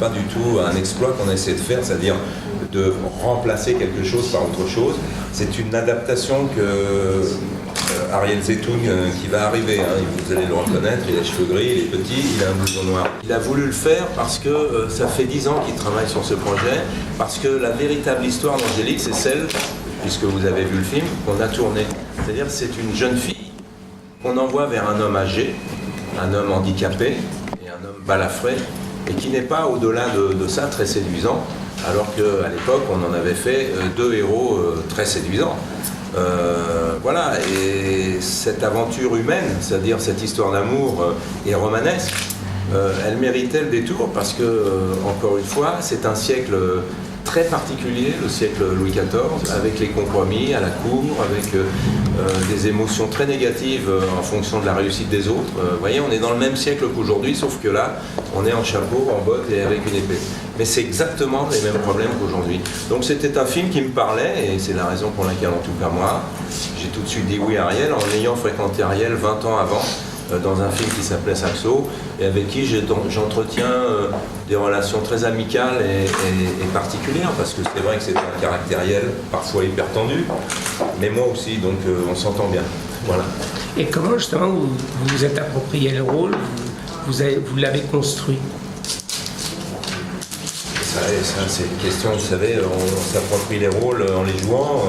pas du tout un exploit qu'on essaie de faire, c'est-à-dire de remplacer quelque chose par autre chose. C'est une adaptation que Ariel Zeytoun qui va arriver, hein, vous allez le reconnaître, il a les cheveux gris, il est petit, il a un blouson noir. Il a voulu le faire parce que ça fait 10 ans qu'il travaille sur ce projet, parce que la véritable histoire d'Angélique, c'est celle, puisque vous avez vu le film, qu'on a tourné. C'est-à-dire que c'est une jeune fille qu'on envoie vers un homme âgé, un homme handicapé et un homme balafré, et qui n'est pas au-delà de ça très séduisant, alors qu'à l'époque on en avait fait 2 héros très séduisants. Voilà, et cette aventure humaine, c'est-à-dire cette histoire d'amour et romanesque, elle méritait le détour parce que, encore une fois, c'est un siècle très particulier, le siècle Louis XIV, avec les compromis à la cour, avec des émotions très négatives en fonction de la réussite des autres. Vous voyez, on est dans le même siècle qu'aujourd'hui, sauf que là, on est en chapeau, en botte et avec une épée. Mais c'est exactement les mêmes problèmes qu'aujourd'hui. Donc c'était un film qui me parlait, et c'est la raison pour laquelle, en tout cas moi, j'ai tout de suite dit oui à Ariel, en ayant fréquenté Ariel 20 ans avant, dans un film qui s'appelait Saxo, et avec qui j'entretiens des relations très amicales et particulières, parce que c'est vrai que c'est un caractériel parfois hyper tendu, mais moi aussi, donc on s'entend bien. Voilà. Et comment justement vous vous êtes approprié le rôle, vous l'avez construit? Ça, c'est une question, vous savez, on s'approprie les rôles en les jouant,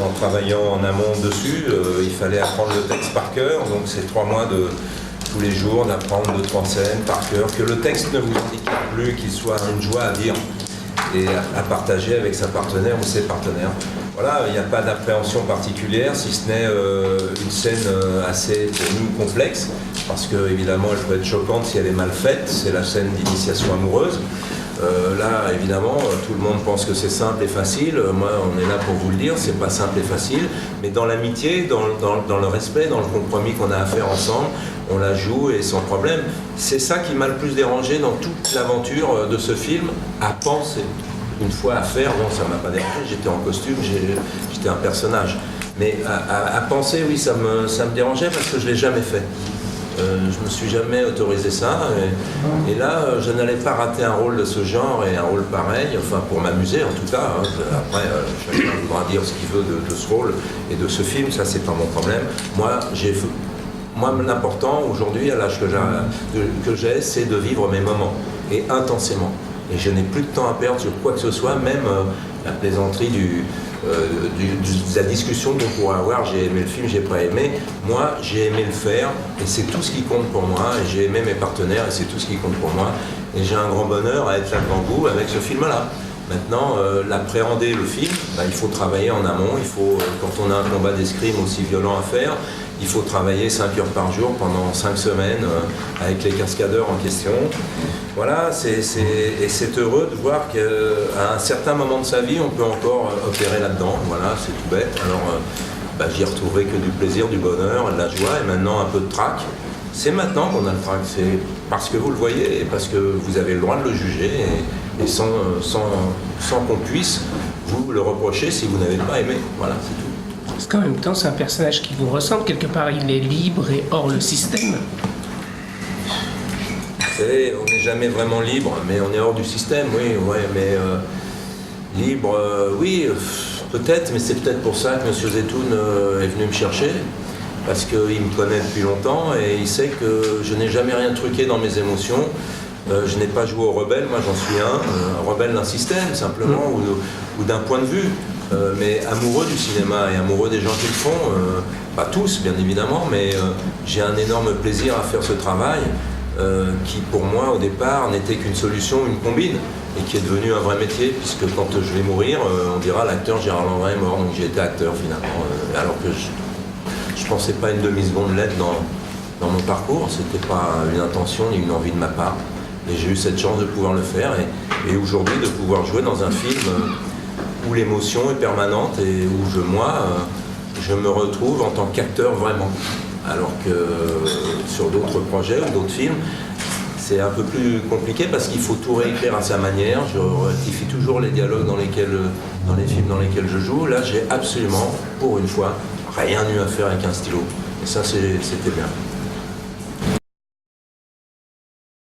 en travaillant en amont dessus. Il fallait apprendre le texte par cœur, donc c'est 3 mois de tous les jours d'apprendre 2-3 scènes par cœur, que le texte ne vous handicape plus, qu'il soit une joie à dire et à partager avec sa partenaire ou ses partenaires. Voilà, il n'y a pas d'appréhension particulière, si ce n'est une scène assez, pour nous, complexe, parce que évidemment elle peut être choquante si elle est mal faite, c'est la scène d'initiation amoureuse. Là, évidemment, tout le monde pense que c'est simple et facile. Moi, on est là pour vous le dire, c'est pas simple et facile. Mais dans l'amitié, dans le respect, dans le compromis qu'on a à faire ensemble, on la joue et sans problème. C'est ça qui m'a le plus dérangé dans toute l'aventure de ce film, à penser. Une fois à faire, non, ça m'a pas dérangé, j'étais en costume, j'étais un personnage. Mais à penser, oui, ça me dérangeait parce que je l'ai jamais fait. Je me suis jamais autorisé ça et là je n'allais pas rater un rôle de ce genre et un rôle pareil, enfin pour m'amuser en tout cas, hein. Après chacun pourra dire ce qu'il veut de ce rôle et de ce film, ça c'est pas mon problème. Moi l'important aujourd'hui à l'âge que j'ai, c'est de vivre mes moments et intensément, et je n'ai plus de temps à perdre sur quoi que ce soit, même la plaisanterie de la discussion qu'on pourrait avoir, j'ai aimé le film, j'ai pas aimé. Moi, j'ai aimé le faire et c'est tout ce qui compte pour moi. Et j'ai aimé mes partenaires et c'est tout ce qui compte pour moi. Et j'ai un grand bonheur à être là devant vous avec ce film-là. Maintenant, l'appréhender, le film, il faut travailler en amont. Il faut, quand on a un combat d'escrime aussi violent à faire, il faut travailler 5 heures par jour pendant 5 semaines avec les cascadeurs en question. Voilà, et c'est heureux de voir qu'à un certain moment de sa vie, on peut encore opérer là-dedans. Voilà, c'est tout bête. Alors, j'y retrouverai que du plaisir, du bonheur, de la joie et maintenant un peu de trac. C'est maintenant qu'on a le trac, c'est parce que vous le voyez et parce que vous avez le droit de le juger et sans qu'on puisse vous le reprocher si vous n'avez pas aimé. Voilà, c'est tout. Parce qu'en même temps, c'est un personnage qui vous ressemble. Quelque part, il est libre et hors le système. Vous savez, on n'est jamais vraiment libre, mais on est hors du système, oui, ouais, mais libre, oui, peut-être, mais c'est peut-être pour ça que M. Zeytoun est venu me chercher, parce qu'il me connaît depuis longtemps et il sait que je n'ai jamais rien truqué dans mes émotions. Je n'ai pas joué au rebelle, moi j'en suis un rebelle d'un système simplement, ou d'un point de vue. Mais amoureux du cinéma et amoureux des gens qui le font, pas tous bien évidemment, mais j'ai un énorme plaisir à faire ce travail qui pour moi au départ n'était qu'une solution, une combine, et qui est devenu un vrai métier, puisque quand je vais mourir, on dira l'acteur Gérard Lanvin est mort, donc j'ai été acteur finalement, alors que je pensais pas une demi-seconde l'être dans mon parcours, c'était pas une intention ni une envie de ma part, et j'ai eu cette chance de pouvoir le faire, et aujourd'hui de pouvoir jouer dans un film où l'émotion est permanente et où je me retrouve en tant qu'acteur vraiment. Alors que sur d'autres projets ou d'autres films, c'est un peu plus compliqué parce qu'il faut tout réécrire à sa manière. Je rectifie toujours les dialogues dans les films dans lesquels je joue. Là, j'ai absolument, pour une fois, rien eu à faire avec un stylo. Et ça, c'était bien.